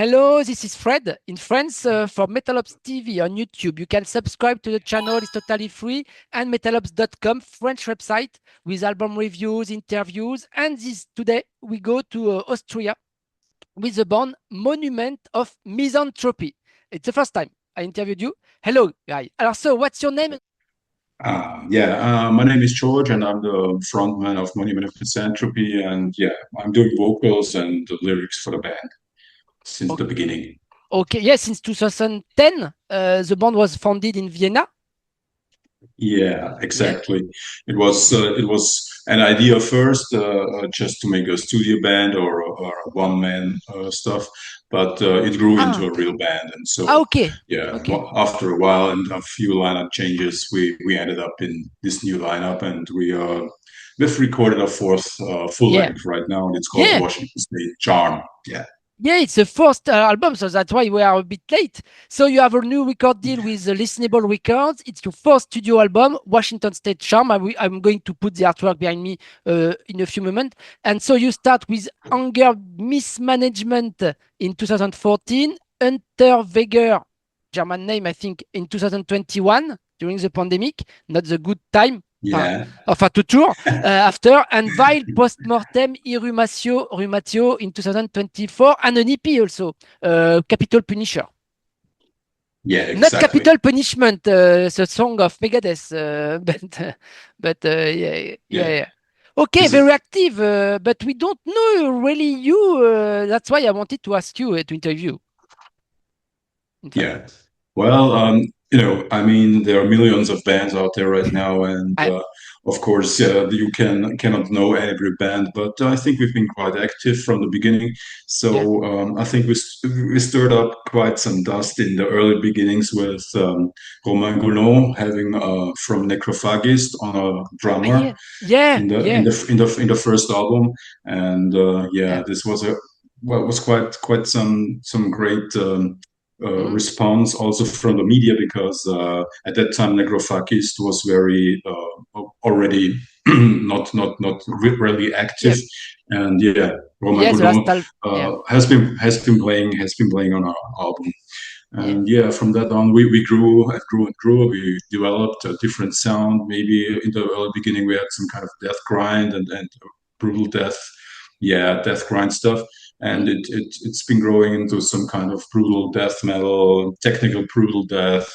Hello, this is Fred in France for metal-AUT TV on YouTube. You can subscribe to the channel, it's totally free, and metal-AUT.com, French website with album reviews, interviews. And today we go to Austria with the band Monument of Misanthropy. It's the first time I interviewed you. Hello, guy. So what's your name? My name is George, and I'm the frontman of Monument of Misanthropy, and I'm doing vocals and the lyrics for the band since the beginning. Okay, yes, since 2010, the band was founded in Vienna. Yeah, exactly. Yeah. It was an idea first, just to make a studio band or one-man stuff, but it grew into a real band, and so after a while and a few lineup changes, we ended up in this new lineup, and we've recorded a fourth full length right now, and it's called Washington State Charm. Yeah, it's the first album, so that's why we are a bit late. So you have a new record deal with Listenable Records. It's your first studio album, Washington State Charm. I'm going to put the artwork behind me in a few moments. And so you start with Anger Mismanagement in 2014, Unterweger, German name, I think, in 2021 during the pandemic. Not the good time. To tour after, and Vile Postmortem Irrumatio in 2024, and an EP also, Capital Punisher. Yeah, exactly. Not Capital Punishment, the song of Megadeth, but yeah. Okay, very active, but we don't know really you. That's why I wanted to ask you to interview. Yeah, well, I mean, there are millions of bands out there right now, and of course, you cannot know every band, but I think we've been quite active from the beginning. So I think we stirred up quite some dust in the early beginnings with Romain Goulon having from Necrophagist on a drummer in the first album, and this was was quite some great. Response also from the media, because at that time Necrophagist was very already not really active, and Romain Goulon has been playing on our album, and from that on we grew. We developed a different sound. Maybe in the early beginning we had some kind of death grind and brutal death grind stuff. And it's been growing into some kind of brutal death metal, technical brutal death,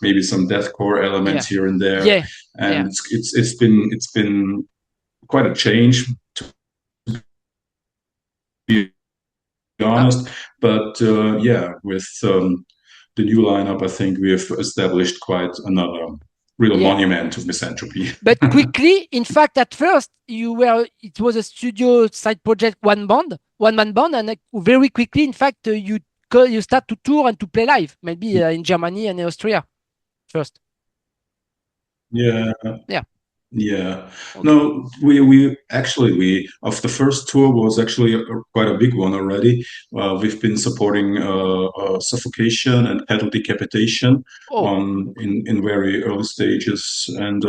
maybe some deathcore elements here and there. And it's been quite a change, to be honest. But with the new lineup, I think we have established quite another real monument of misanthropy. But quickly, in fact, at first it was a studio side project, one man band, and very quickly, in fact, you start to tour and to play live, maybe in Germany and Austria first. No, we actually of the first tour was actually quite a big one already. We've been supporting Suffocation and Pedal Decapitation in very early stages, and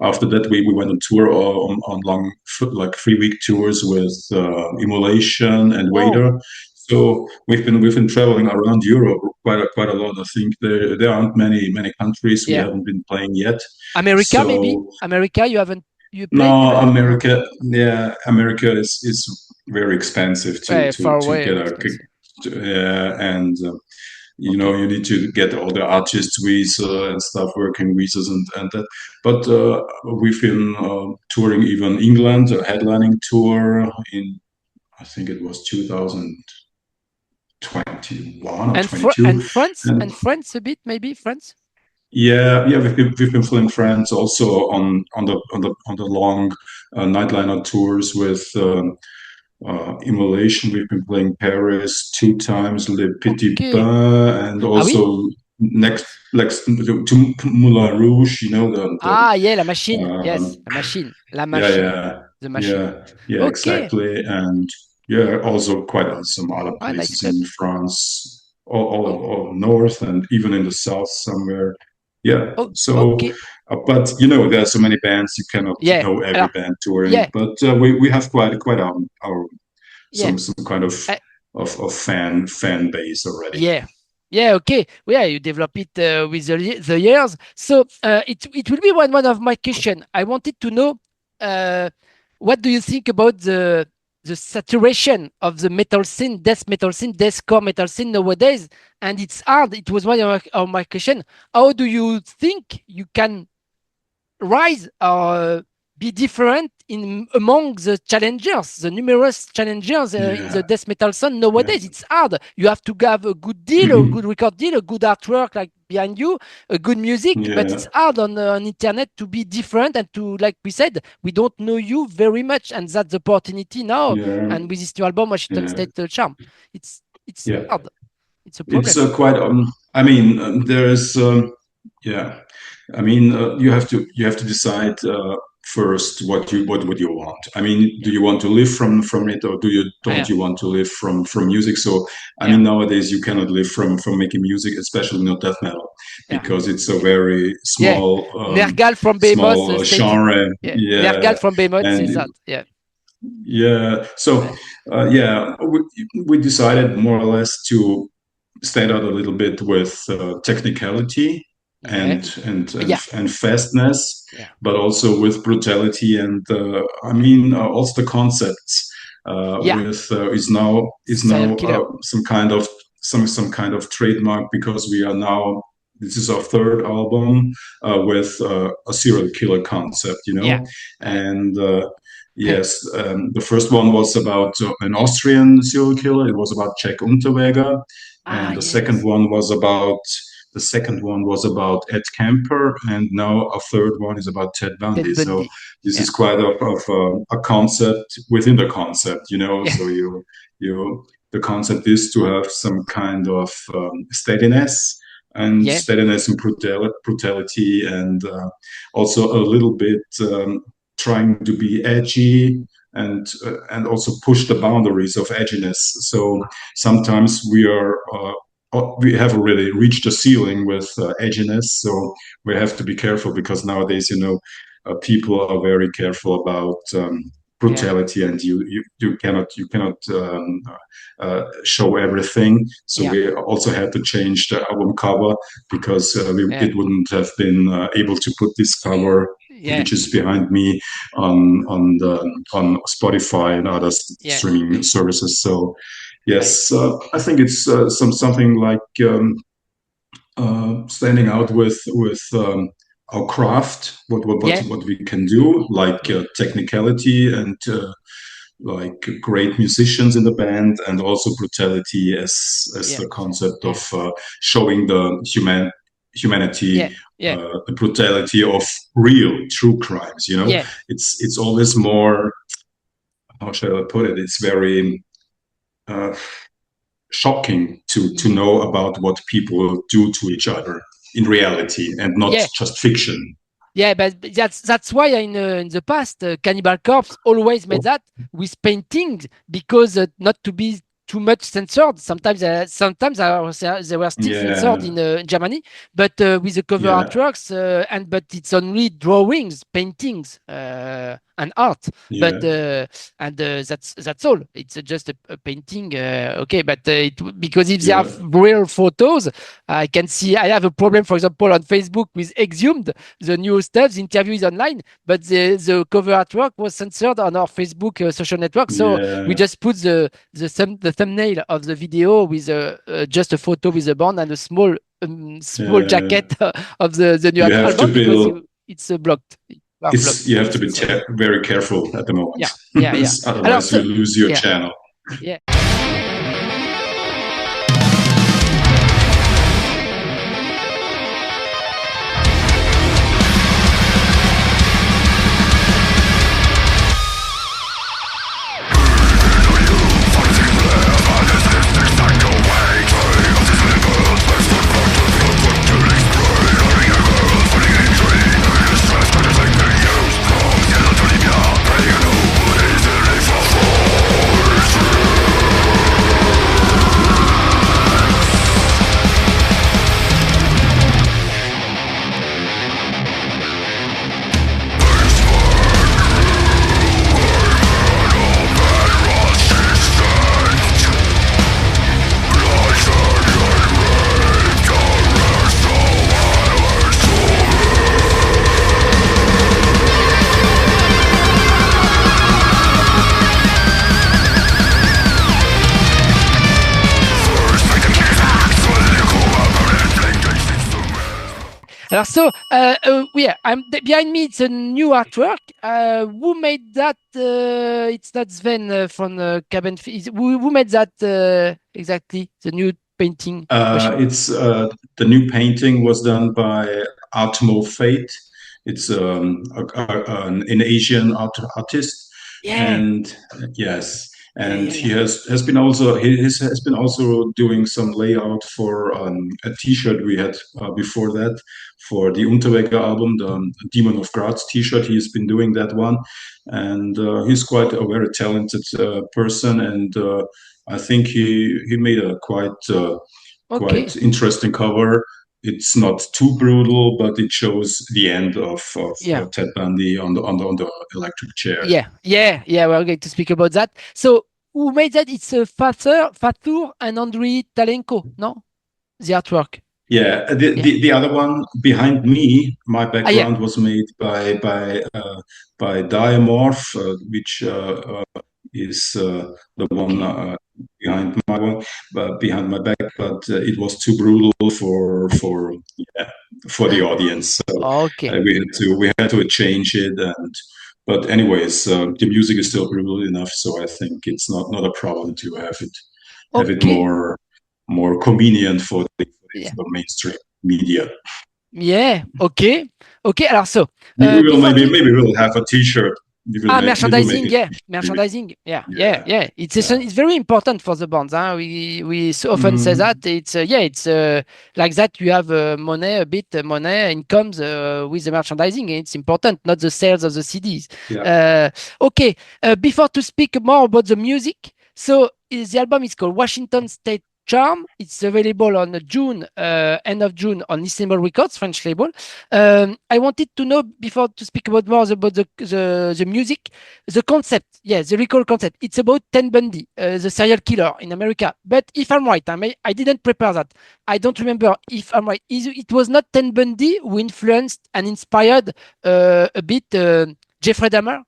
after that we went on tour on long 3-week tours with Immolation and Vader. So we've been traveling around Europe quite a lot. I think there aren't many countries we haven't been playing yet. America, maybe America. You haven't. No, America. Yeah, America is very expensive to get and you need to get all the artist visa and stuff, working visas and that. But we've been touring even England, a headlining tour in, I think it was 2021 or 22. And France a bit, maybe France. We've been flying France also on the long nightliner tours with Immolation. We've been playing Paris 2 times, Le Petit Bain, and also next to Moulin Rouge. La Machine. La Machine. The Machine. Exactly, and also quite some other places in France, all north and even in the south somewhere. But there are so many bands, you cannot know every band touring. But we have quite some kind of fan base already. Yeah, okay. Yeah, you develop it with the years. So it will be one of my question. I wanted to know what do you think about the saturation of the metal scene, death metal scene, deathcore metal scene nowadays? And it's hard. It was one of my question. How do you think you can rise or be different among the challengers, the numerous challengers in the death metal scene nowadays? It's hard. You have to have a good deal, a good record deal, a good artwork like behind you, a good music, but it's hard on internet to be different and to, like we said, we don't know you very much, and that's the opportunity now. And with this new album, Washington State Charm, it's hard. It's a problem. It's quite. I mean, there is. I mean, you have to decide first what you want. I mean, do you want to live from it, or don't you want to live from music? So I mean, nowadays you cannot live from making music, especially not death metal, because it's a very small Nergal from Behemoth genre. Nergal from Behemoth says that. So we decided more or less to stand out a little bit with technicality and fastness, but also with brutality, and I mean also the concepts is now some kind of trademark, because we are now, this is our third album with a serial killer concept, and the first one was about an Austrian serial killer. It was about Jack Unterweger, and the second one was about Ed Kemper, and now a third one is about Ted Bundy. So this is quite a concept within the concept, So the concept is to have some kind of steadiness and brutality, and also a little bit trying to be edgy and also push the boundaries of edginess. So sometimes we have already reached the ceiling with edginess, so we have to be careful, because nowadays, people are very careful about brutality, and you cannot show everything. So we also had to change the album cover, because it wouldn't have been able to put this cover, which is behind me, on Spotify and other streaming services. So yes, I think it's something like standing out with our craft, what we can do, like technicality and like great musicians in the band, and also brutality as the concept of showing the humanity, the brutality of real true crimes. It's always more, how shall I put it? It's very shocking to know about what people do to each other in reality, and not just fiction. Yeah, but that's why in the past, Cannibal Corpse always made that with paintings, because not to be too much censored. Sometimes they were still censored in Germany, but with the cover artworks, but it's only drawings, paintings, and art. But that's all. It's just a painting. But because if they have real photos, I can see. I have a problem, for example, on Facebook with Exhumed, the new stuff. The interview is online, but the cover artwork was censored on our Facebook social network. So we just put the thumbnail of the video with just a photo with a band and a small jacket of the new album, because it's blocked. You have to be very careful at the moment. Otherwise, you lose your channel. Alors, yeah, behind me. It's a new artwork. Who made that? It's not Sven from Cabin. Who made that exactly? The new painting. It's the new painting was done by Atmo Fate. It's an Asian artist, Yeah. and yes, and Yeah. he has been also has been also doing some layout for a T-shirt we had before that for the Unterweger album, the Demon of Graz T-shirt. He's been doing that one, and he's quite a very talented person, and I think he made a quite interesting cover. It's not too brutal, but it shows the end of Ted Bundy on the electric chair. Yeah. We're going to speak about that. So, who made that? It's Fatur and Andrei Talenko, no? The artwork. Yeah, the other one behind me, my background was made by Diamorph, which is the one behind my back, but it was too brutal for the audience. So we had to change it. But anyways, the music is still brutal enough, so I think it's not a problem to have it more convenient for the mainstream media. Yeah. Okay. Alors, so maybe we'll have a T-shirt. Merchandising, merchandising, yeah. It's very important for the bands. Huh? We so often say that it's like that. You have money incomes with the merchandising. It's important, not the sales of the CDs. Okay. Before to speak more about the music, so the album is called Washington State Charm. It's available on end of June on Listenable Records, French label. I wanted to know before to speak about the music, the concept. Yeah, the record concept. It's about Ted Bundy, the serial killer in America. But if I'm right, I didn't prepare that. I don't remember if I'm right. It was not Ted Bundy who influenced and inspired a bit Jeffrey Dahmer.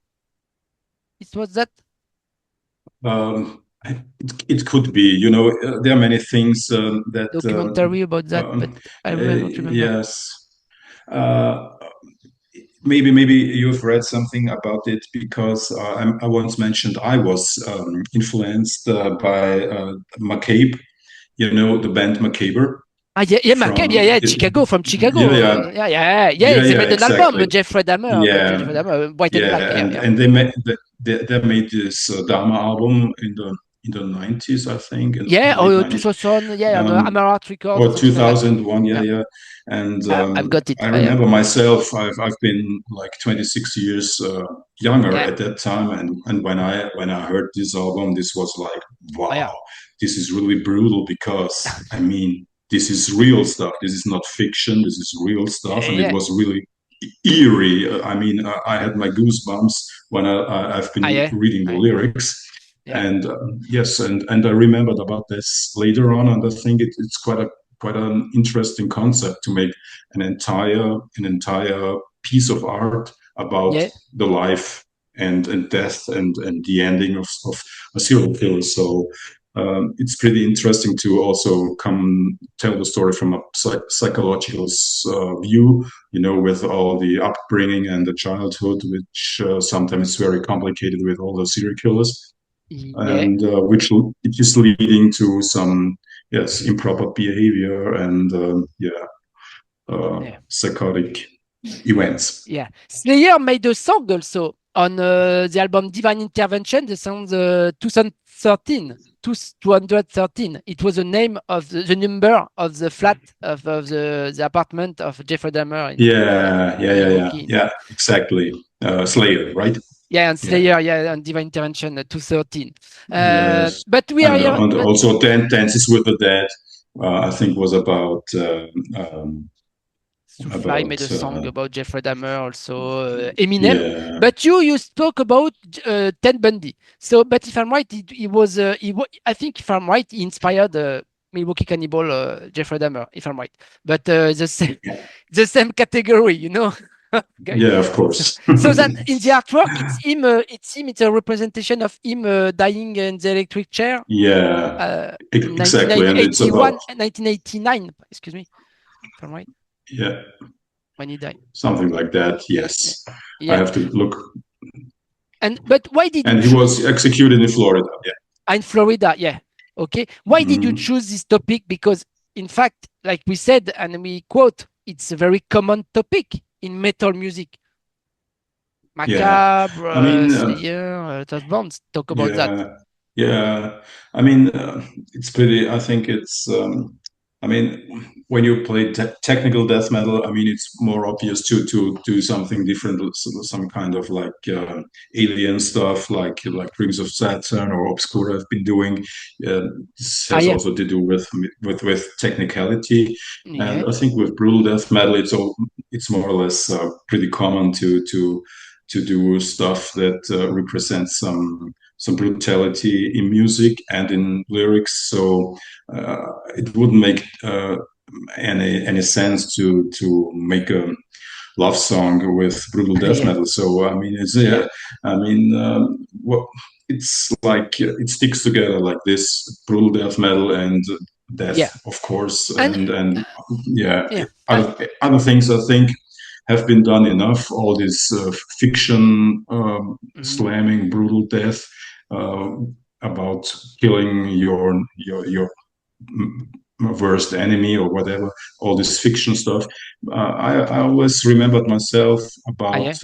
It was that. It could be, there are many things that documentary about that, but I don't remember. Yes, maybe you've read something about it because I once mentioned I was influenced by McCabe, the band McCabe. Chicago, from Chicago. They made an album, Jeffrey Dahmer, White and Black. And they made this Dahmer album in the 90s, I think. 2000, on MONUMENT Records. Or 2001, And I've got it. I remember myself, I've been like 26 years younger at that time, and when I heard this album, this was like, wow, this is really brutal because this is real stuff. This is not fiction. This is real stuff, and it was really eerie. I had my goosebumps when I've been reading the lyrics. And and I remembered about this later on, and I think it's quite an interesting concept to make an entire piece of art about the life and death and the ending of a serial killer. So it's pretty interesting to also come tell the story from a psychological view, with all the upbringing and the childhood, which sometimes is very complicated with all the serial killers. And which is leading to some improper behavior and psychotic events. Slayer made a song also on the album Divine Intervention, the song 213. It was the name of the number of the flat of the apartment of Jeffrey Dahmer. Yeah, exactly. Slayer, right? And Slayer, and Divine Intervention 213. But we are here. And also Dances with the Dead, I think was about. Fly made a song about Jeffrey Dahmer, also Eminem. But you spoke about Ted Bundy. So, but if I'm right, I think if I'm right, he inspired Milwaukee Cannibal, Jeffrey Dahmer. If I'm right, but the same category, Yeah, of course. So that in the artwork, it's a representation of him dying in the electric chair. Yeah, exactly. And it's about 1989. Excuse me, if I'm right. Yeah. when he died. Something like that. Yes, Yeah. I have to look. But why did and he was executed in Florida? Yeah, in Florida? Yeah. Okay. Why did you choose this topic? Because in fact, like we said, and we quote, it's a very common topic in metal music. Macabre, I mean, Slayer, Ted Bundy talk about that. Yeah. I mean, it's pretty. I think it's. I mean, when you play technical death metal, I mean, it's more obvious to do something different, some kind of like alien stuff, like Rings of Saturn or Obscura have been doing. This has also to do with technicality, and I think with brutal death metal, it's more or less pretty common to do stuff that represents some brutality in music and in lyrics. So it wouldn't make any sense to make a love song with brutal death metal. So I mean, it's like it sticks together like this: brutal death metal and death, of course, and other things I think have been done enough. All this fiction slamming brutal death about killing your worst enemy or whatever, all this fiction stuff. I always remembered myself about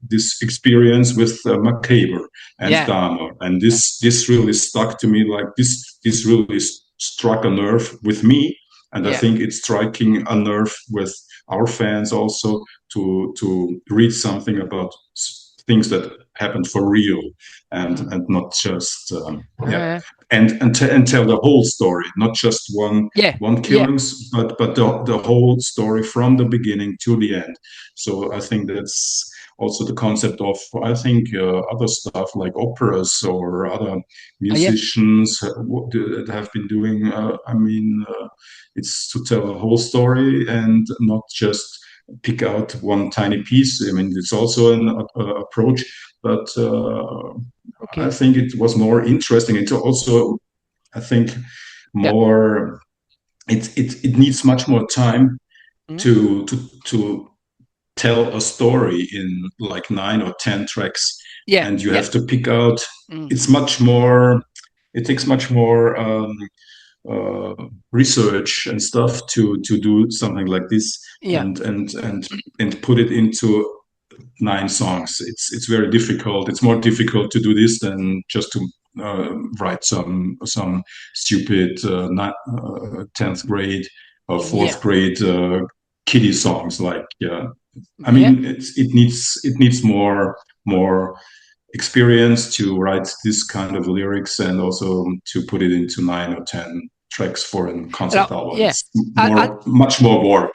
this experience with Macabre and Dahmer, and this really stuck to me. Like this really struck a nerve with me, and I think it's striking a nerve with our fans also to read something about things that happened for real and not just and tell the whole story, not just one killings, but the whole story from the beginning to the end. So I think that's also the concept of, I think, other stuff like operas or other musicians that have been doing. It's to tell a whole story and not just pick out one tiny piece. I mean, it's also an approach, but I think it was more interesting. It's also, I think, more. It needs much more time to tell a story in like 9 or 10 tracks, and you have to pick out. It's much more. It takes much more research and stuff to do something like this, and put it into 9 songs. It's very difficult. It's more difficult to do this than just to write some stupid 10th grade or 4th grade kiddie songs. Like I mean, it needs more experience to write this kind of lyrics and also to put it into 9 or 10 tracks for a concept album. It's much more work.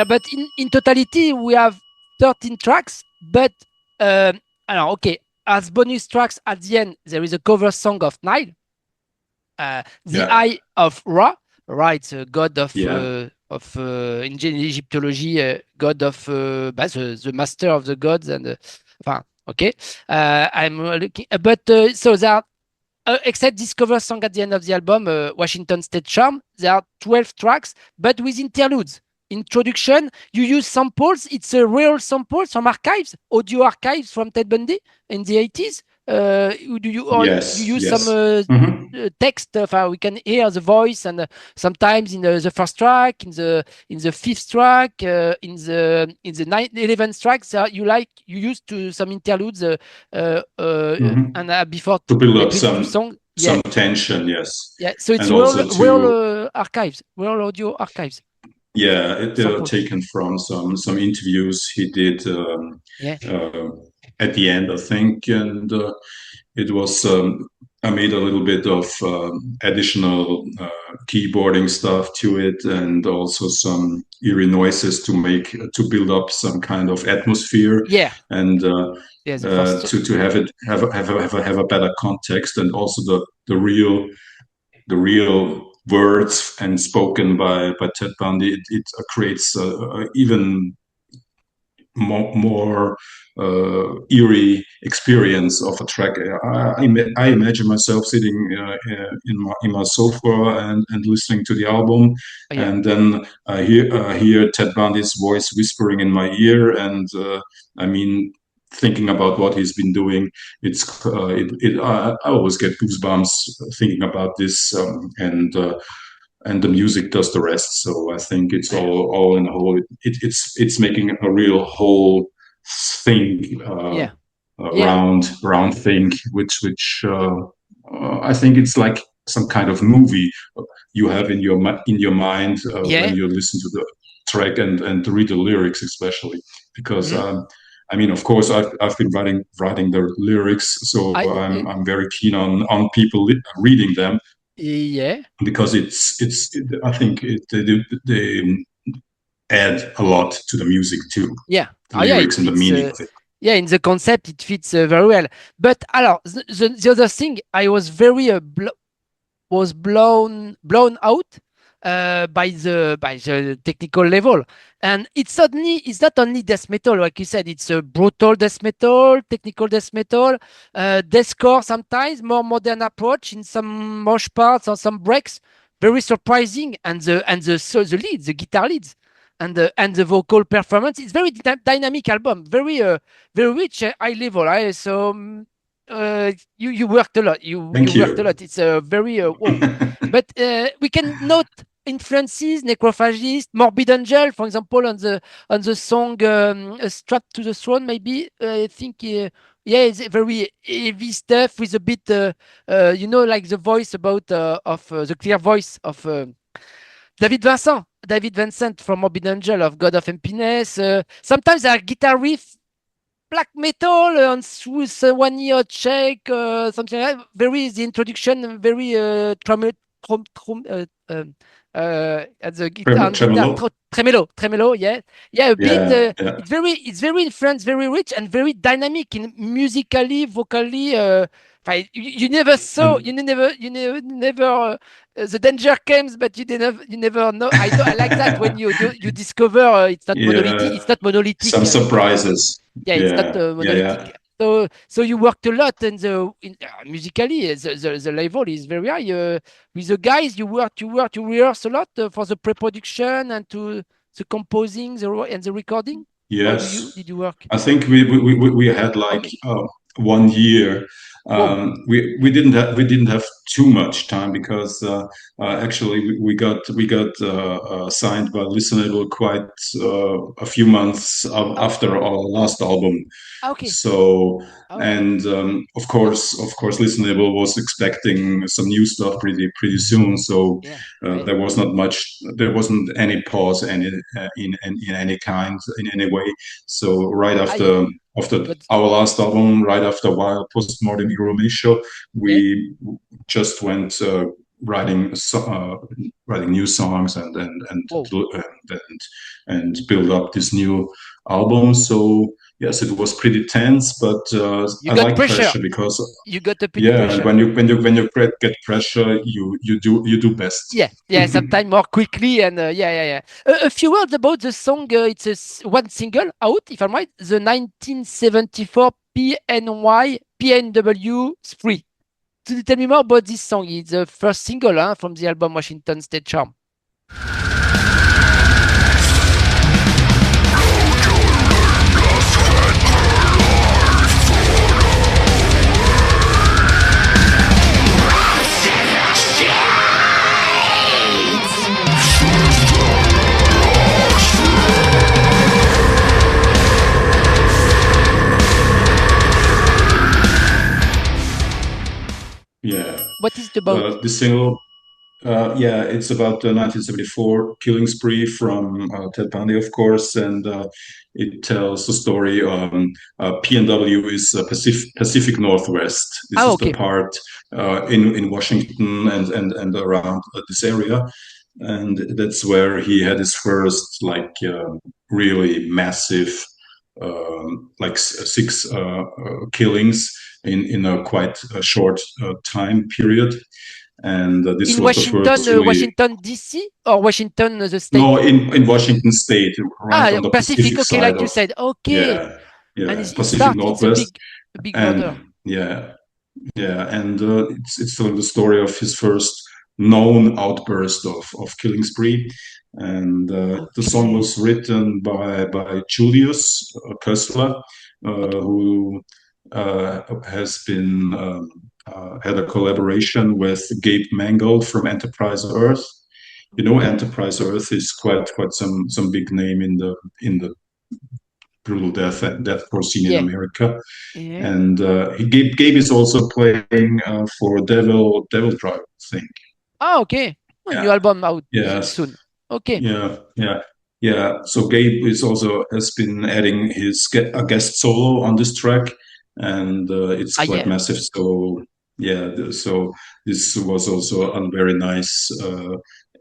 But in totality, we have 13 tracks, but as bonus tracks at the end, there is a cover song of Nile, The Eye of Ra. Ra, it's a god of in Egyptology, god of the master of the gods, and I'm looking, but so there are, except this cover song at the end of the album, Washington State Charm, there are 12 tracks, but with interludes. Introduction, you use samples. It's a real samples from archives, audio archives from Ted Bundy in the 80s. Do you or Yes, you use yes. some text? We can hear the voice, and sometimes in the first track, in the fifth track, in the 11th tracks, you used to some interludes and before To build up between two songs. some tension, yes. Yeah, so it's And also real archives, real audio archives. Yeah, taken from some interviews he did at the end, I think, and it was I made a little bit of additional keyboarding stuff to it, and also some eerie noises to build up some kind of atmosphere. Yeah, and to have it have a better context, and also the real words and spoken by Ted Bundy. It creates even more eerie experience of a track. I imagine myself sitting in my sofa and listening to the album, and then I hear Ted Bundy's voice whispering in my ear, and thinking about what he's been doing. I always get goosebumps thinking about this, and the music does the rest. So I think it's all in a whole. It's making a real whole thing, round thing, which I think it's like some kind of movie you have in your mind when you listen to the track and read the lyrics, especially because. Of course, I've been writing the lyrics, so I'm very keen on people reading them. Yeah, because I think they add a lot to the music too. Yeah, the lyrics and the meaning of it. Yeah, in the concept, it fits very well. But the other thing, I was very blown out by the technical level, and it's not only death metal, like you said. It's a brutal death metal, technical death metal, deathcore sometimes, more modern approach in some mosh parts or some breaks. Very surprising, and the leads, the guitar leads, and the vocal performance. It's very dynamic album, very rich, high level. So. You worked a lot. You worked a lot. It's a very but we can note influences: Necrophagist, Morbid Angel, for example, on the song "Strapped to the Throne." Maybe I think it's very heavy stuff with a bit like the voice of the clear voice of David Vincent from Morbid Angel of God of Emptiness. Sometimes there are guitar riffs. Black metal with 1 year check, something like that. The introduction very at the guitar tremolo, a bit. It's very influenced, very rich, and very dynamic in musically, vocally. You never saw, you never. The danger comes, but you never know. I like that when you discover it's not monolithic. It's not monolithic. Some surprises. It's not monolithic. So you worked a lot, and musically the level is very high. With the guys, you rehearse a lot for the pre-production and to the composing and the recording. Yes. Did you work? I think we had like 1 year. We didn't have too much time because actually we got signed by Listenable quite a few months after our last album. So of course Listenable was expecting some new stuff pretty soon. So there wasn't any pause in any kind, in any way. So right after our last album, right after Vile Postmortem Irrumatio, we just went writing new songs and build up this new album. So yes, it was pretty tense, but I like pressure because you got the pressure. And when you get pressure, you do best. Yeah. Sometimes more quickly, and a few words about the song. It's one single out, if I'm right, the 1974 PNW Spree. Tell me more about this song. It's the first single from the album Washington State Charm. Yeah. What is it about? The single, yeah, it's about the 1974 killing spree from Ted Bundy, of course, and it tells the story. PNW is Pacific Northwest. This is the Okay. part in Washington and around this area, and that's where he had his first really massive six killings in a quite short time period. And this In was the Washington, first really. Washington DC or Washington the state? No, in Washington State, right on the Pacific. Okay, side like you of. said. Okay. Yeah, And yeah, it Pacific starts. It's a Northwest, big murder. and yeah, and it's telling the story of his first known outburst of killing spree, and the song was written by Julius Köstler, who has been had a collaboration with Gabe Mangold from Enterprise Earth. You know, Enterprise Earth is quite some big name in the brutal deathcore scene in America. Yeah. And Gabe is also playing for Devil Drive, I think. Oh, okay. New album out soon. Okay. Yeah. So Gabe has been adding a guest solo on this track, and it's quite massive. So so this was also a very nice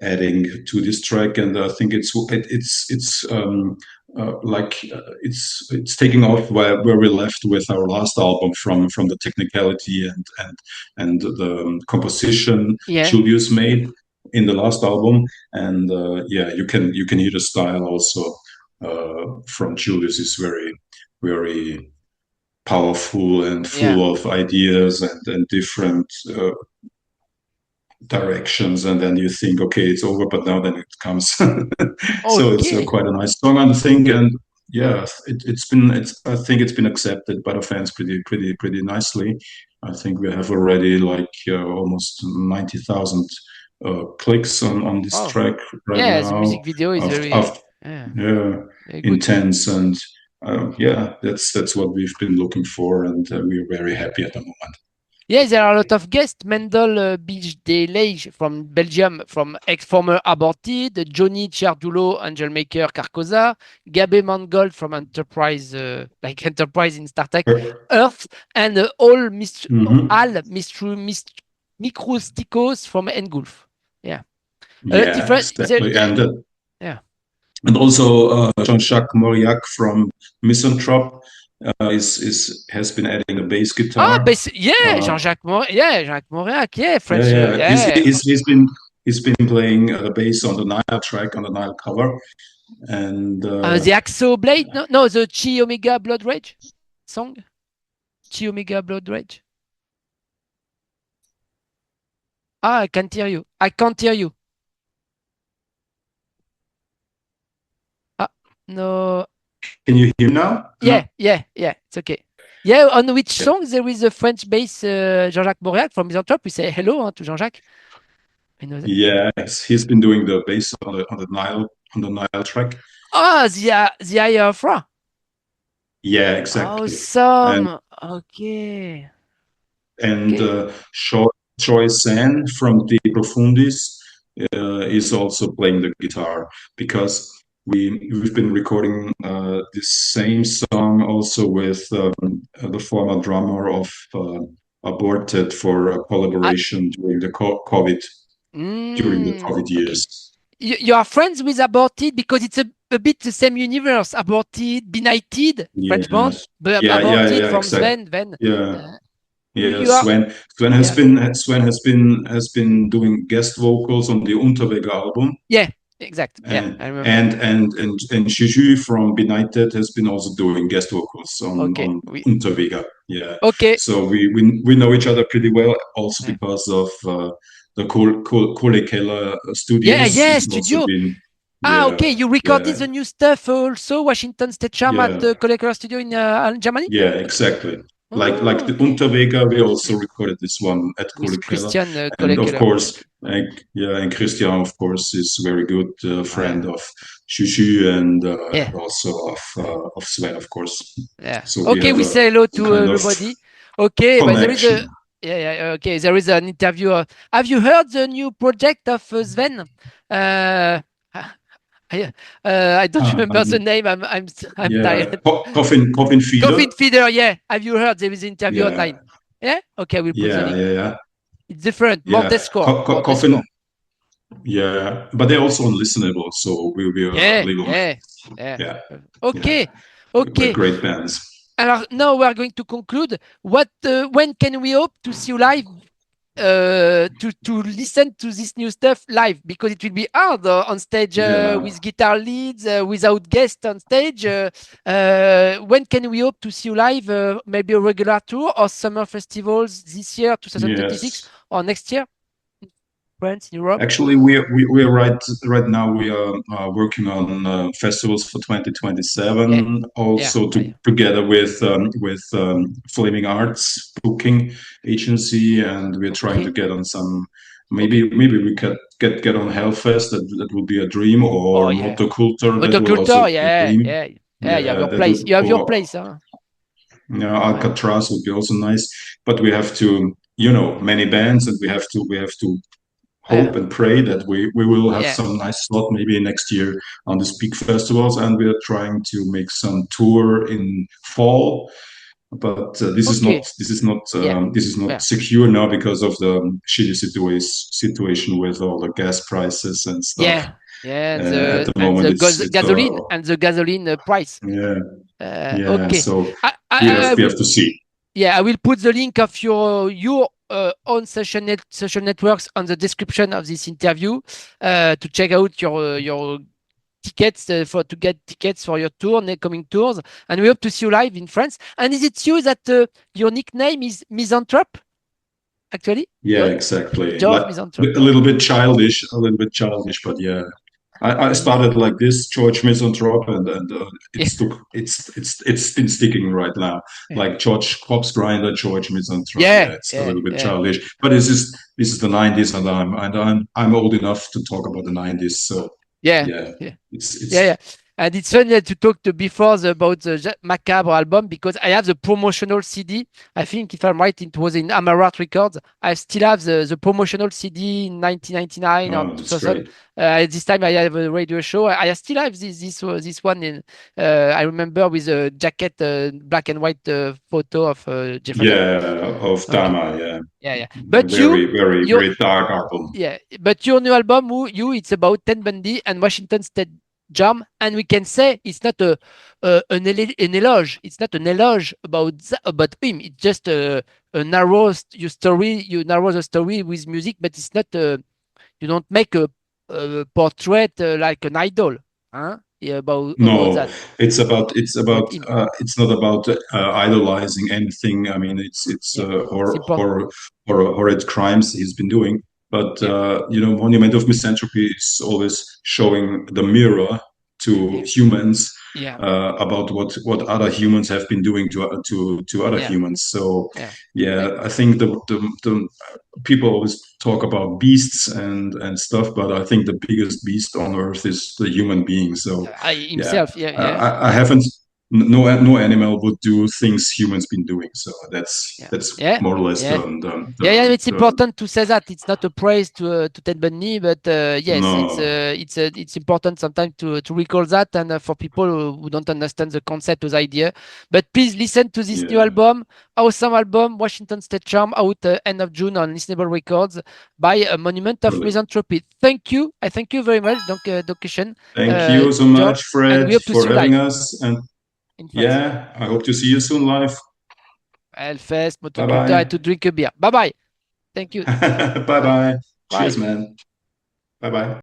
adding to this track, and I think it's taking off where we left with our last album from the technicality and the composition Julius made in the last album, and you can hear the style also from Julius is very, very powerful and full of ideas and different directions, and then you think, okay, it's over, but now then it comes. So it's quite a nice song, I think, and I think it's been accepted by the fans pretty nicely. I think we have already almost 90,000 clicks on this track right now. The music video is very intense, and that's what we've been looking for, and we're very happy at the moment. Yeah, there are a lot of guests. Mendel Bijdelage from Belgium, from ex-former Aborted, Johnny Ciardulo, Angelmaker Carcosa, Gabe Mangold from Enterprise, like Enterprise in Star Trek, Earth, and Hal Microutsicos from Engulf. Yeah. Exactly. And also Jean-Jacques Moréac from Misanthrope has been adding a bass guitar. Jean-Jacques Moréac, French. He's been playing bass on the Nile track, on the Nile cover, and the Axo Blade, no, the Chi Omega Blood Rage song, Chi Omega Blood Rage. I can't hear you. No. Can you hear now? Yeah. It's okay. Yeah, on which song there is a French bass, Jean-Jacques Moréac from Misanthrope? We say hello to Jean-Jacques. I know that. Yes, he's been doing the bass on the Nile track. The Ayafra. Yeah, exactly. Awesome. Okay. And Troy San from De Profundis is also playing the guitar, because we've been recording this same song also with the former drummer of Aborted for a collaboration during the COVID years. You are friends with Aborted because it's a bit the same universe. Aborted, Benighted, French band, but Aborted from exactly. Sven. Sven has been doing guest vocals on the Unterweger album. Yeah. Exactly. And, I remember. And Juju from Benighted has been also doing guest vocals on Unterweger. Yeah. Okay. So we know each other pretty well, also because of the Kohlekeller Studi. Studio. Okay. You recorded the new stuff also, Washington State Charm at the Kohlekeller Studio in Germany? Yeah, exactly. Like the Unterweger, we also recorded this one at Kohlekeller. And of course, and Christian, of course, is a very good friend of Shushu and also of Sven, of course. Yeah. So we say hello to everybody. Okay, but Okay, there is an interview. Have you heard the new project of Sven? I don't remember the name. I'm tired. Coffin feeder. Coffin feeder. Yeah. Have you heard? There is an interview Yeah. online. Yeah. Okay, we'll put the link. Yeah. It's different. More deathcore. More Coffin. deathcore. Yeah, but they're also unlistenable, so we'll be legal. Yeah. Okay. We're great bands. Alors, now we are going to conclude. When can we hope to see you live? To listen to this new stuff live, because it will be hard on stage with guitar leads, without guests on stage. When can we hope to see you live? Maybe a regular tour or summer festivals this year, 2026, or next year? France, in Europe? Actually, we are right now. We are working on festivals for 2027. Also, together with Flaming Arts booking agency, and we're trying to get on some. Maybe we can get on Hellfest. That would be a dream, or Motocultor. That will also be a dream. Yeah. You have your place. You have your place, huh? Yeah, Alcatraz would be also nice, but we have to, many bands, and we have to hope and pray that we will have some nice slot maybe next year on these big festivals, and we are trying to make some tour in fall, but this is not secure now because of the shitty situation with all the gas prices and stuff. And at the moment the gasoline and the gasoline price. Okay, so we have to see. I will put the link of your own social networks on the description of this interview to check out your tickets to get tickets for your tour, coming tours, and we hope to see you live in France. And is it you that your nickname is Misanthrope? Actually, exactly. Georg Misanthrope. A little bit childish, but yeah. I started like this, George Misanthrope, and it's been sticking right now. Like George Corpse Grinder, George Misanthrope. It's a little bit childish, but this is the 90s, and I'm old enough to talk about the 90s. So and it's funny to talk before about the Macabre album, because I have the promotional CD. I think, if I'm right, it was in Amaranth Records. I still have the promotional CD in 1999 or 2000. This time I have a radio show. I still have this one. In I remember with a jacket, black and white photo of Jeffrey. Of Dama. But very dark album. But your new album, it's about Ted Bundy and Washington State Jam, and we can say it's not an eloge. It's not an eloge about him. It's just a narrow story. You narrow the story with music, but it's not. You don't make a portrait like an idol, huh? About that. It's not about idolizing anything. I mean, it's horrid crimes he's been doing. But Monument of Misanthropy is always showing the mirror to humans about what other humans have been doing to other humans. So I think the people always talk about beasts and stuff, but I think the biggest beast on earth is the human being. So himself. I haven't. No animal would do things humans been doing. So that's more or less it's important to say that it's not a praise to Ted Bundy, but it's important sometimes to recall that, and for people who don't understand the concept or the idea. But please listen to this new album, awesome album, Washington State Charm, out end of June on Listenable Records by a Monument of Misanthropy. Thank you. I thank you very much. Thank you so much, Fred, for having us. And I hope to see you soon live. Hellfest, Motoculture, and to drink a beer. Bye-bye. Thank you. Bye-bye. Cheers, man. Bye-bye.